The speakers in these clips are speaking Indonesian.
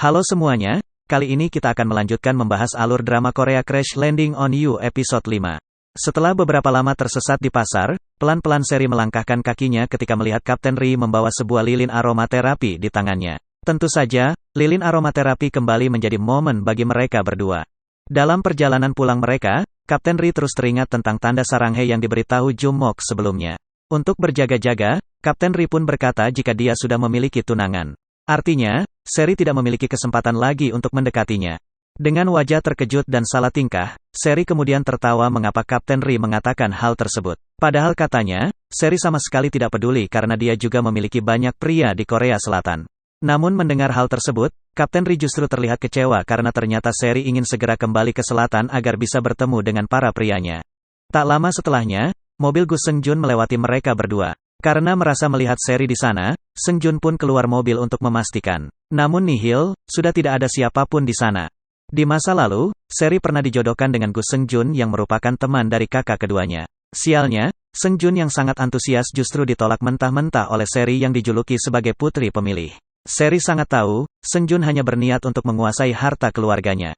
Halo semuanya, kali ini kita akan melanjutkan membahas alur drama Korea Crash Landing on You episode 5. Setelah beberapa lama tersesat di pasar, pelan-pelan Seri melangkahkan kakinya ketika melihat Kapten Ri membawa sebuah lilin aromaterapi di tangannya. Tentu saja, lilin aromaterapi kembali menjadi momen bagi mereka berdua. Dalam perjalanan pulang mereka, Kapten Ri terus teringat tentang tanda saranghe yang diberitahu Jungmok sebelumnya. Untuk berjaga-jaga, Kapten Ri pun berkata jika dia sudah memiliki tunangan. Artinya, Seri tidak memiliki kesempatan lagi untuk mendekatinya. Dengan wajah terkejut dan salah tingkah, Seri kemudian tertawa mengapa Kapten Ri mengatakan hal tersebut. Padahal katanya, Seri sama sekali tidak peduli karena dia juga memiliki banyak pria di Korea Selatan. Namun mendengar hal tersebut, Kapten Ri justru terlihat kecewa karena ternyata Seri ingin segera kembali ke selatan agar bisa bertemu dengan para prianya. Tak lama setelahnya, mobil Gus Seung-jun melewati mereka berdua. Karena merasa melihat Seri di sana, Seung-jun pun keluar mobil untuk memastikan. Namun nihil, sudah tidak ada siapapun di sana. Di masa lalu, Seri pernah dijodohkan dengan Gus Seung-jun yang merupakan teman dari kakak keduanya. Sialnya, Seung-jun yang sangat antusias justru ditolak mentah-mentah oleh Seri yang dijuluki sebagai putri pemilih. Seri sangat tahu, Seung-jun hanya berniat untuk menguasai harta keluarganya.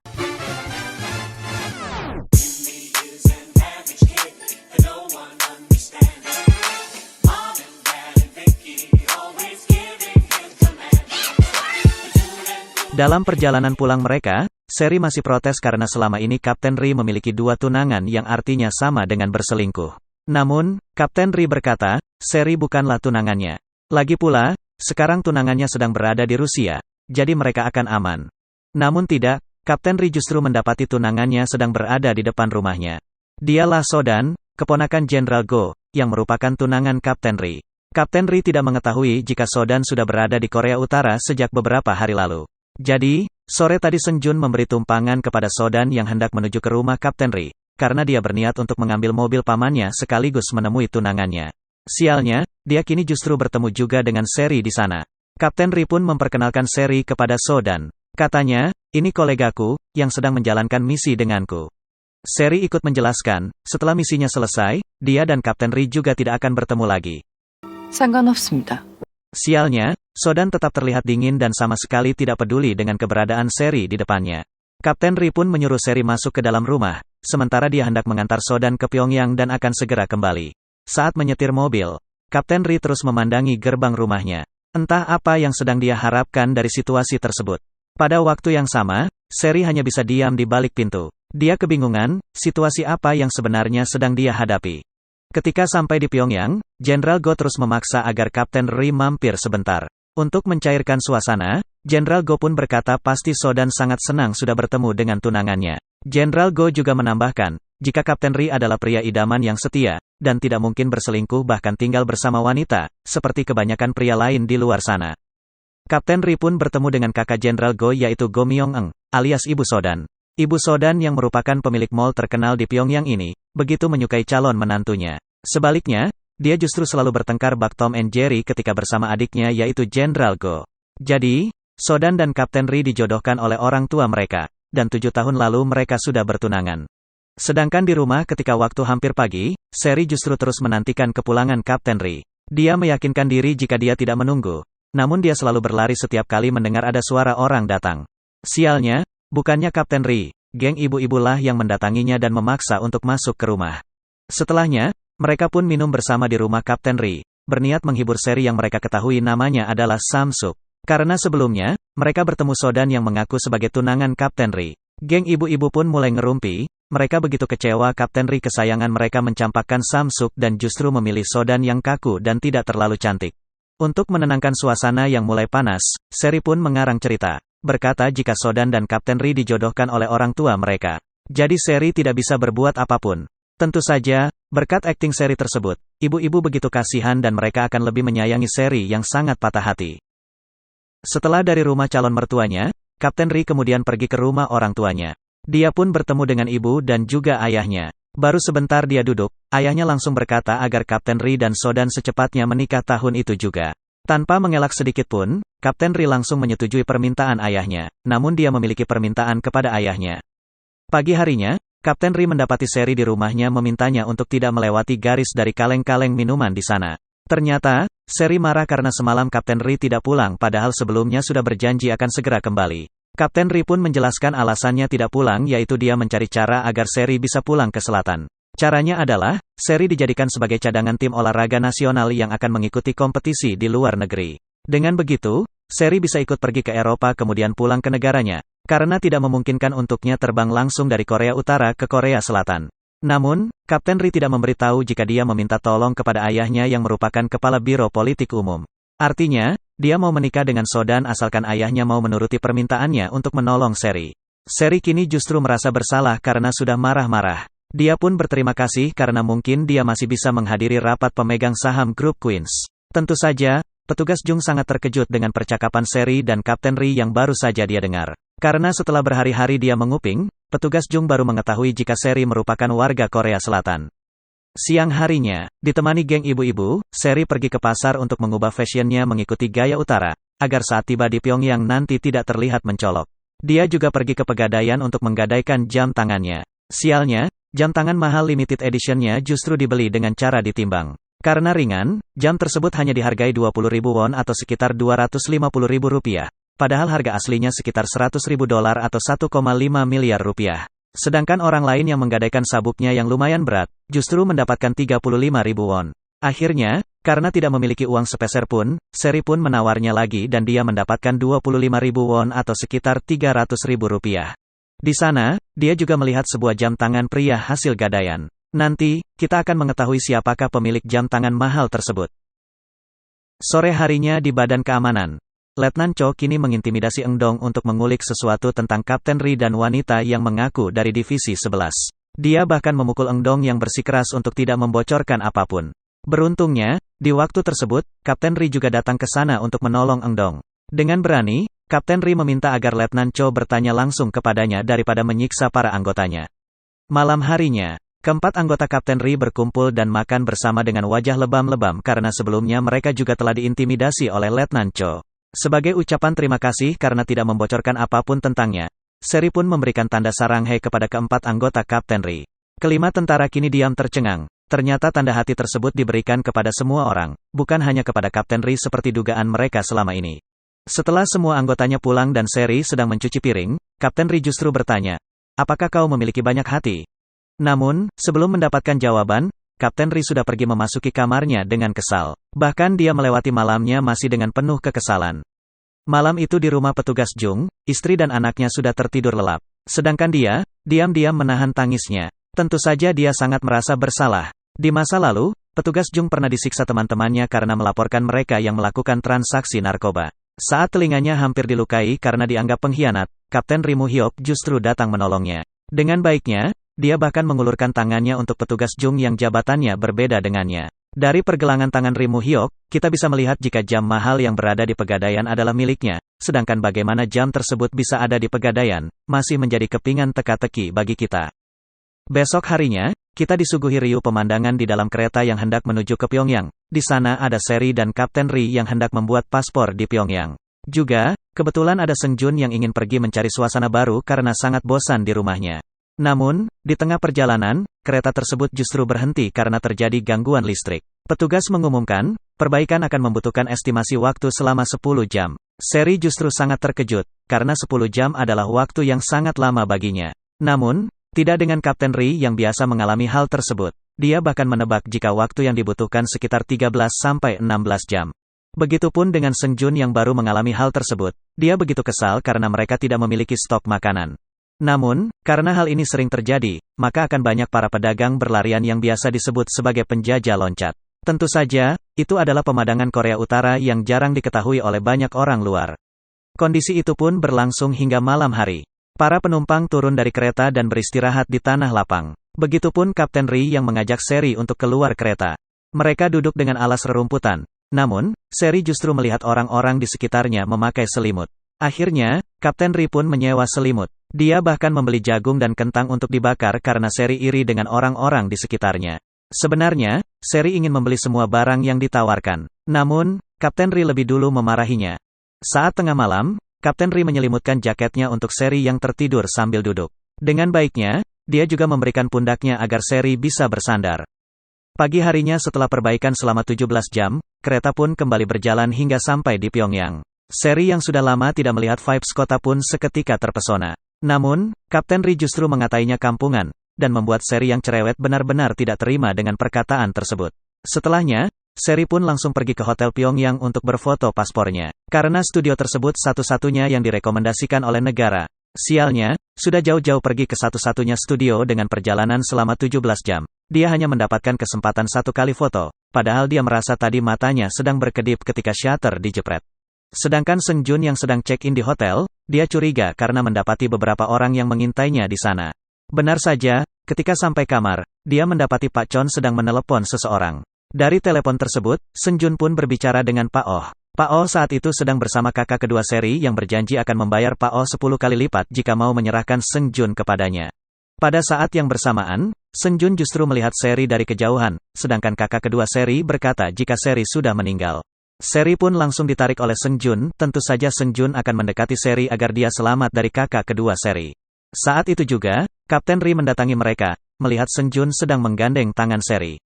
Dalam perjalanan pulang mereka, Seri masih protes karena selama ini Kapten Ri memiliki dua tunangan yang artinya sama dengan berselingkuh. Namun, Kapten Ri berkata, Seri bukanlah tunangannya. Lagi pula, sekarang tunangannya sedang berada di Rusia, jadi mereka akan aman. Namun tidak, Kapten Ri justru mendapati tunangannya sedang berada di depan rumahnya. Dialah Sodan, keponakan Jenderal Go, yang merupakan tunangan Kapten Ri. Kapten Ri tidak mengetahui jika Sodan sudah berada di Korea Utara sejak beberapa hari lalu. Jadi, sore tadi Seung-jun memberi tumpangan kepada Sodan yang hendak menuju ke rumah Kapten Ri, karena dia berniat untuk mengambil mobil pamannya sekaligus menemui tunangannya. Sialnya, dia kini justru bertemu juga dengan Seri di sana. Kapten Ri pun memperkenalkan Seri kepada Sodan. Katanya, ini kolegaku, yang sedang menjalankan misi denganku. Seri ikut menjelaskan, setelah misinya selesai, dia dan Kapten Ri juga tidak akan bertemu lagi. 상관없습니다. Sialnya, Sodan tetap terlihat dingin dan sama sekali tidak peduli dengan keberadaan Seri di depannya. Kapten Ri pun menyuruh Seri masuk ke dalam rumah, sementara dia hendak mengantar Sodan ke Pyongyang dan akan segera kembali. Saat menyetir mobil, Kapten Ri terus memandangi gerbang rumahnya. Entah apa yang sedang dia harapkan dari situasi tersebut. Pada waktu yang sama, Seri hanya bisa diam di balik pintu. Dia kebingungan, situasi apa yang sebenarnya sedang dia hadapi. Ketika sampai di Pyongyang, Jenderal Go terus memaksa agar Kapten Ri mampir sebentar. Untuk mencairkan suasana, Jenderal Go pun berkata pasti Sodan sangat senang sudah bertemu dengan tunangannya. Jenderal Go juga menambahkan, jika Kapten Ri adalah pria idaman yang setia, dan tidak mungkin berselingkuh bahkan tinggal bersama wanita, seperti kebanyakan pria lain di luar sana. Kapten Ri pun bertemu dengan kakak Jenderal Go yaitu Go Myung-eung, alias Ibu Sodan. Ibu Sodan yang merupakan pemilik mall terkenal di Pyongyang ini, begitu menyukai calon menantunya. Sebaliknya, dia justru selalu bertengkar bak Tom and Jerry ketika bersama adiknya yaitu Jenderal Go. Jadi, Sodan dan Kapten Ri dijodohkan oleh orang tua mereka, dan 7 tahun lalu mereka sudah bertunangan. Sedangkan di rumah ketika waktu hampir pagi, Seri justru terus menantikan kepulangan Kapten Ri. Dia meyakinkan diri jika dia tidak menunggu, namun dia selalu berlari setiap kali mendengar ada suara orang datang. Sialnya, bukannya Kapten Ri, geng ibu-ibulah yang mendatanginya dan memaksa untuk masuk ke rumah. Setelahnya, mereka pun minum bersama di rumah Kapten Ri, berniat menghibur Seri yang mereka ketahui namanya adalah Samsuk. Karena sebelumnya, mereka bertemu Sodan yang mengaku sebagai tunangan Kapten Ri. Geng ibu-ibu pun mulai ngerumpi, mereka begitu kecewa Kapten Ri kesayangan mereka mencampakkan Samsuk dan justru memilih Sodan yang kaku dan tidak terlalu cantik. Untuk menenangkan suasana yang mulai panas, Seri pun mengarang cerita. Berkata jika Sodan dan Kapten Ri dijodohkan oleh orang tua mereka. Jadi Seri tidak bisa berbuat apapun. Tentu saja, berkat akting Seri tersebut, ibu-ibu begitu kasihan dan mereka akan lebih menyayangi Seri yang sangat patah hati. Setelah dari rumah calon mertuanya, Kapten Ri kemudian pergi ke rumah orang tuanya. Dia pun bertemu dengan ibu dan juga ayahnya. Baru sebentar dia duduk, ayahnya langsung berkata agar Kapten Ri dan Sodan secepatnya menikah tahun itu juga. Tanpa mengelak sedikit pun, Kapten Ri langsung menyetujui permintaan ayahnya. Namun dia memiliki permintaan kepada ayahnya. Pagi harinya, Kapten Ri mendapati Seri di rumahnya memintanya untuk tidak melewati garis dari kaleng-kaleng minuman di sana. Ternyata, Seri marah karena semalam Kapten Ri tidak pulang padahal sebelumnya sudah berjanji akan segera kembali. Kapten Ri pun menjelaskan alasannya tidak pulang yaitu dia mencari cara agar Seri bisa pulang ke selatan. Caranya adalah, Seri dijadikan sebagai cadangan tim olahraga nasional yang akan mengikuti kompetisi di luar negeri. Dengan begitu, Seri bisa ikut pergi ke Eropa kemudian pulang ke negaranya, karena tidak memungkinkan untuknya terbang langsung dari Korea Utara ke Korea Selatan. Namun, Kapten Ri tidak memberitahu jika dia meminta tolong kepada ayahnya yang merupakan kepala Biro Politik Umum. Artinya, dia mau menikah dengan Sodan asalkan ayahnya mau menuruti permintaannya untuk menolong Seri. Seri kini justru merasa bersalah karena sudah marah-marah. Dia pun berterima kasih karena mungkin dia masih bisa menghadiri rapat pemegang saham grup Queens. Tentu saja, petugas Jung sangat terkejut dengan percakapan Seri dan Kapten Ri yang baru saja dia dengar. Karena setelah berhari-hari dia menguping, petugas Jung baru mengetahui jika Seri merupakan warga Korea Selatan. Siang harinya, ditemani geng ibu-ibu, Seri pergi ke pasar untuk mengubah fashionnya mengikuti gaya utara, agar saat tiba di Pyongyang nanti tidak terlihat mencolok. Dia juga pergi ke pegadaian untuk menggadaikan jam tangannya. Sialnya, jam tangan mahal limited editionnya justru dibeli dengan cara ditimbang. Karena ringan, jam tersebut hanya dihargai 20.000 won atau sekitar 250.000 rupiah. Padahal harga aslinya sekitar 100.000 dolar atau 1,5 miliar rupiah. Sedangkan orang lain yang menggadaikan sabuknya yang lumayan berat, justru mendapatkan 35.000 won. Akhirnya, karena tidak memiliki uang sepeser pun, Seri pun menawarnya lagi dan dia mendapatkan 25.000 won atau sekitar 300.000 rupiah. Di sana, dia juga melihat sebuah jam tangan pria hasil gadaian. Nanti, kita akan mengetahui siapakah pemilik jam tangan mahal tersebut. Sore harinya di Badan Keamanan. Letnan Cho kini mengintimidasi Eng Dong untuk mengulik sesuatu tentang Kapten Ri dan wanita yang mengaku dari Divisi 11. Dia bahkan memukul Eng Dong yang bersikeras untuk tidak membocorkan apapun. Beruntungnya, di waktu tersebut, Kapten Ri juga datang ke sana untuk menolong Eng Dong. Dengan berani, Kapten Ri meminta agar Letnan Cho bertanya langsung kepadanya daripada menyiksa para anggotanya. Malam harinya, keempat anggota Kapten Ri berkumpul dan makan bersama dengan wajah lebam-lebam karena sebelumnya mereka juga telah diintimidasi oleh Letnan Cho. Sebagai ucapan terima kasih karena tidak membocorkan apapun tentangnya, Seri pun memberikan tanda saranghae kepada keempat anggota Kapten Ri. Kelima tentara kini diam tercengang. Ternyata tanda hati tersebut diberikan kepada semua orang, bukan hanya kepada Kapten Ri seperti dugaan mereka selama ini. Setelah semua anggotanya pulang dan Seri sedang mencuci piring, Kapten Ri justru bertanya, "Apakah kau memiliki banyak hati?" Namun, sebelum mendapatkan jawaban, Kapten Ri sudah pergi memasuki kamarnya dengan kesal. Bahkan dia melewati malamnya masih dengan penuh kekesalan. Malam itu di rumah petugas Jung, istri dan anaknya sudah tertidur lelap. Sedangkan dia, diam-diam menahan tangisnya. Tentu saja dia sangat merasa bersalah. Di masa lalu, petugas Jung pernah disiksa teman-temannya karena melaporkan mereka yang melakukan transaksi narkoba. Saat telinganya hampir dilukai karena dianggap pengkhianat, Kapten Ri Mu-hyuk justru datang menolongnya. Dengan baiknya, dia bahkan mengulurkan tangannya untuk petugas Jung yang jabatannya berbeda dengannya. Dari pergelangan tangan Ri Mu-hyuk, kita bisa melihat jika jam mahal yang berada di pegadaian adalah miliknya, sedangkan bagaimana jam tersebut bisa ada di pegadaian, masih menjadi kepingan teka-teki bagi kita. Besok harinya, kita disuguhi riuh pemandangan di dalam kereta yang hendak menuju ke Pyongyang. Di sana ada Seri dan Kapten Ri yang hendak membuat paspor di Pyongyang. Juga, kebetulan ada Seng Jun yang ingin pergi mencari suasana baru karena sangat bosan di rumahnya. Namun, di tengah perjalanan, kereta tersebut justru berhenti karena terjadi gangguan listrik. Petugas mengumumkan, perbaikan akan membutuhkan estimasi waktu selama 10 jam. Seri justru sangat terkejut, karena 10 jam adalah waktu yang sangat lama baginya. Namun, tidak dengan Kapten Ri yang biasa mengalami hal tersebut. Dia bahkan menebak jika waktu yang dibutuhkan sekitar 13-16 jam. Begitupun dengan Seng Jun yang baru mengalami hal tersebut. Dia begitu kesal karena mereka tidak memiliki stok makanan. Namun, karena hal ini sering terjadi, maka akan banyak para pedagang berlarian yang biasa disebut sebagai penjajah loncat. Tentu saja, itu adalah pemandangan Korea Utara yang jarang diketahui oleh banyak orang luar. Kondisi itu pun berlangsung hingga malam hari. Para penumpang turun dari kereta dan beristirahat di tanah lapang. Begitupun Kapten Ri yang mengajak Seri untuk keluar kereta. Mereka duduk dengan alas rerumputan. Namun, Seri justru melihat orang-orang di sekitarnya memakai selimut. Akhirnya, Kapten Ri pun menyewa selimut. Dia bahkan membeli jagung dan kentang untuk dibakar karena Seri iri dengan orang-orang di sekitarnya. Sebenarnya, Seri ingin membeli semua barang yang ditawarkan. Namun, Kapten Ri lebih dulu memarahinya. Saat tengah malam, Kapten Ri menyelimutkan jaketnya untuk Seri yang tertidur sambil duduk. Dengan baiknya, dia juga memberikan pundaknya agar Seri bisa bersandar. Pagi harinya setelah perbaikan selama 17 jam, kereta pun kembali berjalan hingga sampai di Pyongyang. Seri yang sudah lama tidak melihat vibes kota pun seketika terpesona. Namun, Kapten Ri justru mengatainya kampungan, dan membuat Seri yang cerewet benar-benar tidak terima dengan perkataan tersebut. Setelahnya, Seri pun langsung pergi ke Hotel Pyongyang untuk berfoto paspornya. Karena studio tersebut satu-satunya yang direkomendasikan oleh negara. Sialnya, sudah jauh-jauh pergi ke satu-satunya studio dengan perjalanan selama 17 jam. Dia hanya mendapatkan kesempatan 1 kali foto, padahal dia merasa tadi matanya sedang berkedip ketika shutter dijepret. Sedangkan Seng Jun yang sedang check-in di hotel, dia curiga karena mendapati beberapa orang yang mengintainya di sana. Benar saja, ketika sampai kamar, dia mendapati Pak Chon sedang menelepon seseorang. Dari telepon tersebut, Seng Jun pun berbicara dengan Pak Oh. Pak Oh saat itu sedang bersama kakak kedua Seri yang berjanji akan membayar Pak Oh 10 kali lipat jika mau menyerahkan Seng Jun kepadanya. Pada saat yang bersamaan, Seng Jun justru melihat Seri dari kejauhan, sedangkan kakak kedua Seri berkata jika Seri sudah meninggal. Seri pun langsung ditarik oleh Seng Jun, tentu saja Seng Jun akan mendekati Seri agar dia selamat dari kakak kedua Seri. Saat itu juga, Kapten Ri mendatangi mereka, melihat Seng Jun sedang menggandeng tangan Seri.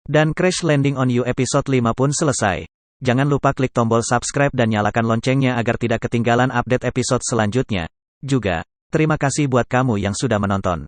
Dan Crash Landing on You episode 5 pun selesai. Jangan lupa klik tombol subscribe dan nyalakan loncengnya agar tidak ketinggalan update episode selanjutnya. Juga, terima kasih buat kamu yang sudah menonton.